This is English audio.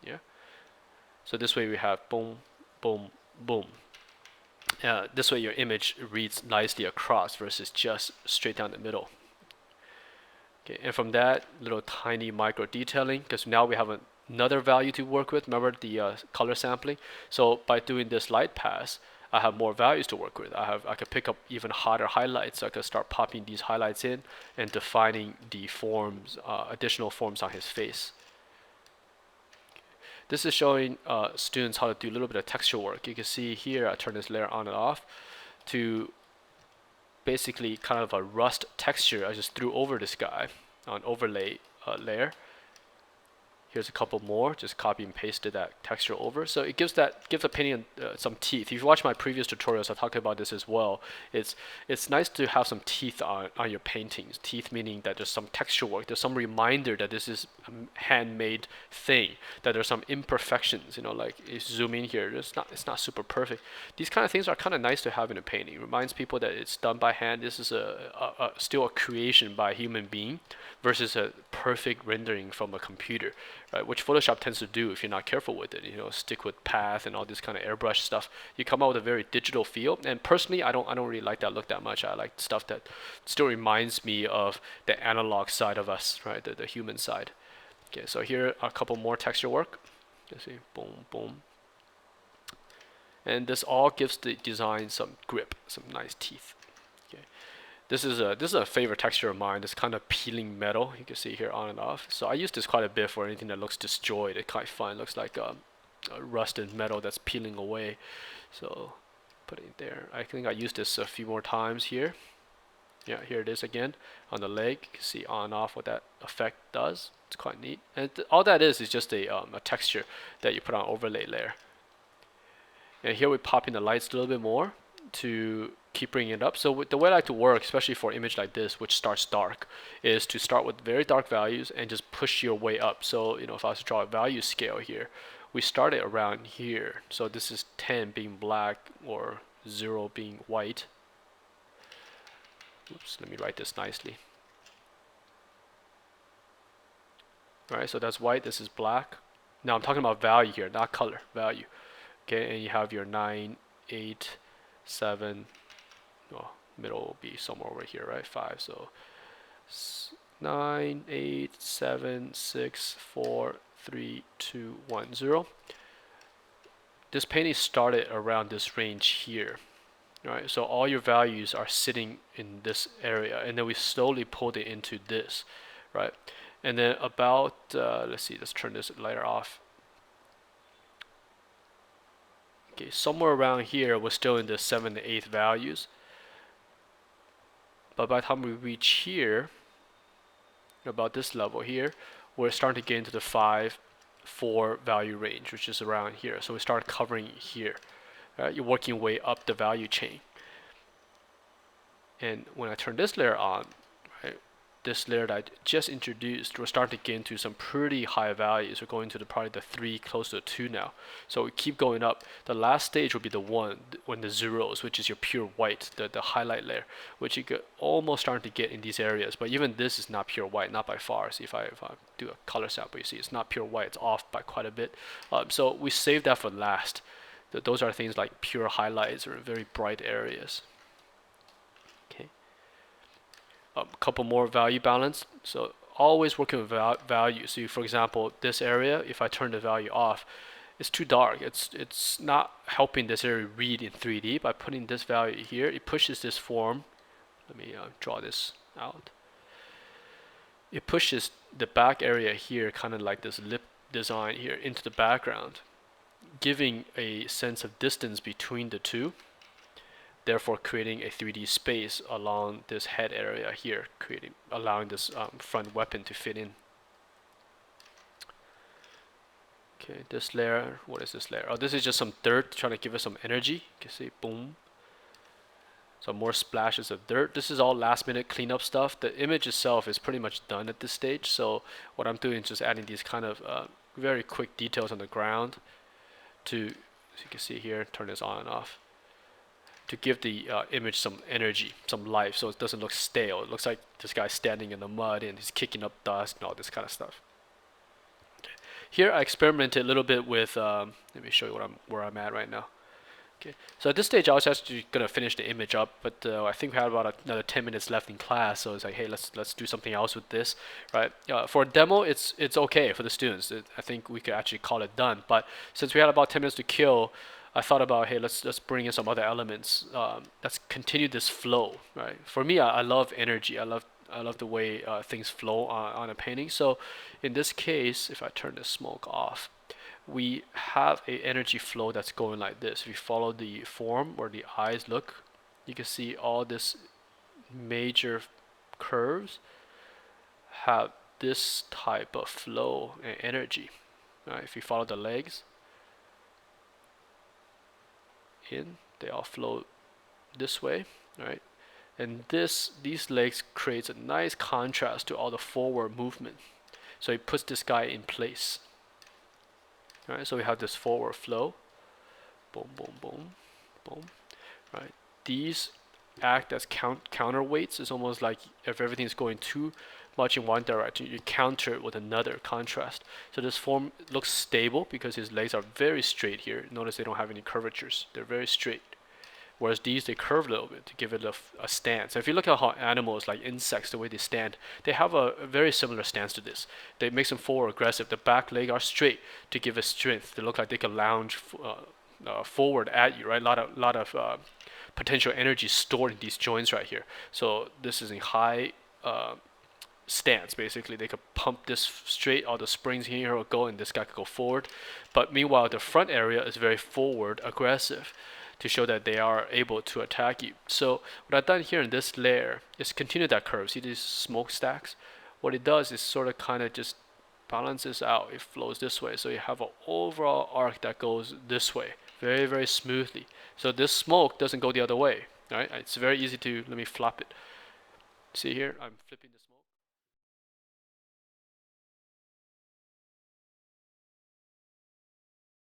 Yeah. So this way we have boom, boom, boom. This way your image reads nicely across versus just straight down the middle. Okay, and from that little tiny micro detailing, because now we have another value to work with. Remember the color sampling? So by doing this light pass, I have more values to work with. I could pick up even hotter highlights. So I could start popping these highlights in and defining the forms, additional forms on his face. This is showing students how to do a little bit of texture work. You can see here I turn this layer on and off to basically kind of a rust texture I just threw over this guy on overlay layer. Here's a couple more, just copy and pasted that texture over. So it gives the painting some teeth. If you watch my previous tutorials, I talked about this as well. It's nice to have some teeth on your paintings. Teeth meaning that there's some texture work. There's some reminder that this is a handmade thing. That there's some imperfections. You know, like you zoom in here, it's not super perfect. These kind of things are kind of nice to have in a painting. It reminds people that it's done by hand. This is still a creation by a human being versus a perfect rendering from a computer. Right, which Photoshop tends to do if you're not careful with it. You know, stick with path and all this kind of airbrush stuff. You come out with a very digital feel. And personally, I don't really like that look that much. I like stuff that still reminds me of the analog side of us, right, the human side. Okay, so here are a couple more texture work. You see, boom, boom. And this all gives the design some grip, some nice teeth. Okay. This is a favorite texture of mine. This kind of peeling metal. You can see here on and off. So I use this quite a bit for anything that looks destroyed. It's quite fun. It looks like a rusted metal that's peeling away. So put it there. I think I used this a few more times here. Yeah, here it is again on the leg. You can see on and off what that effect does. It's quite neat. And all that is just a texture that you put on overlay layer. And here we pop in the lights a little bit more to keep bringing it up. So the way I like to work, especially for an image like this, which starts dark, is to start with very dark values and just push your way up. So, you know, if I was to draw a value scale here, we start it around here. So this is 10 being black or 0 being white. Oops, let me write this nicely. Alright, so that's white, this is black. Now I'm talking about value here, not color, value. Okay, and you have your 9, 8, 7, well, middle will be somewhere over here, right? 5. So 9, 8, 7, 6, 4, 3, 2, 1, 0. This painting started around this range here. Right, so all your values are sitting in this area, and then we slowly pulled it into this, right? And then about, let's see, let's turn this layer off. Okay, somewhere around here, we're still in the 7 to 8 values. But by the time we reach here, about this level here, we're starting to get into the 5, 4 value range, which is around here. So we start covering here. You're working your way up the value chain. And when I turn this layer on, right, this layer that I just introduced, we're starting to get into some pretty high values. We're going to probably the 3, close to 2 now. So we keep going up. The last stage will be the 1, when the zeros, which is your pure white, the highlight layer, which you could almost start to get in these areas. But even this is not pure white, not by far. See, if I do a color sample, you see it's not pure white. It's off by quite a bit. So we save that for last. Those are things like pure highlights or very bright areas. Okay. A couple more value balance. So always working with value. So for example, this area, if I turn the value off, it's too dark. It's not helping this area read in 3D. By putting this value here, it pushes this form. Let me draw this out. It pushes the back area here, kind of like this lip design here, into the background, giving a sense of distance between the two, therefore creating a 3D space along this head area here, allowing this front weapon to fit in. Okay, this layer, what is this layer? Oh, this is just some dirt trying to give it some energy. You can see, boom. Some more splashes of dirt. This is all last minute cleanup stuff. The image itself is pretty much done at this stage, so what I'm doing is just adding these kind of very quick details on the ground to, as you can see here, turn this on and off, to give the image some energy, some life, so it doesn't look stale. It looks like this guy's standing in the mud and he's kicking up dust and all this kind of stuff. Okay. Here I experimented a little bit with, let me show you where I'm at right now. Okay, so at this stage I was actually gonna finish the image up, but I think we had about another 10 minutes left in class, so it's like, hey, let's do something else with this, right? For a demo, it's okay for the students. I think we could actually call it done. But since we had about 10 minutes to kill, I thought about, hey, let's bring in some other elements. Let's continue this flow, right? For me, I love energy. I love the way things flow on a painting. So in this case, if I turn the smoke off, we have a energy flow that's going like this. If you follow the form where the eyes look, you can see all this major curves have this type of flow and energy. Right? If you follow the legs in, they all flow this way, right? And these legs creates a nice contrast to all the forward movement. So it puts this guy in place. Right, so we have this forward flow, boom, boom, boom, boom, right? These act as counterweights. It's almost like if everything is going too much in one direction, you counter it with another contrast. So this form looks stable because his legs are very straight here. Notice they don't have any curvatures. They're very straight. Whereas these, they curve a little bit to give it a stance. If you look at how animals, like insects, the way they stand, they have a very similar stance to this. They makes them forward aggressive. The back leg are straight to give it strength. They look like they can lounge forward at you, right? A lot of potential energy stored in these joints right here. So this is a high stance. Basically, they could pump this straight. All the springs here will go, and this guy could go forward. But meanwhile, the front area is very forward aggressive, to show that they are able to attack you. So what I've done here in this layer is continue that curve. See these smokestacks? What it does is sort of kind of just balances out. It flows this way. So you have an overall arc that goes this way very, very smoothly. So this smoke doesn't go the other way. Right? It's very easy to, let me flop it. See here? I'm flipping the smoke.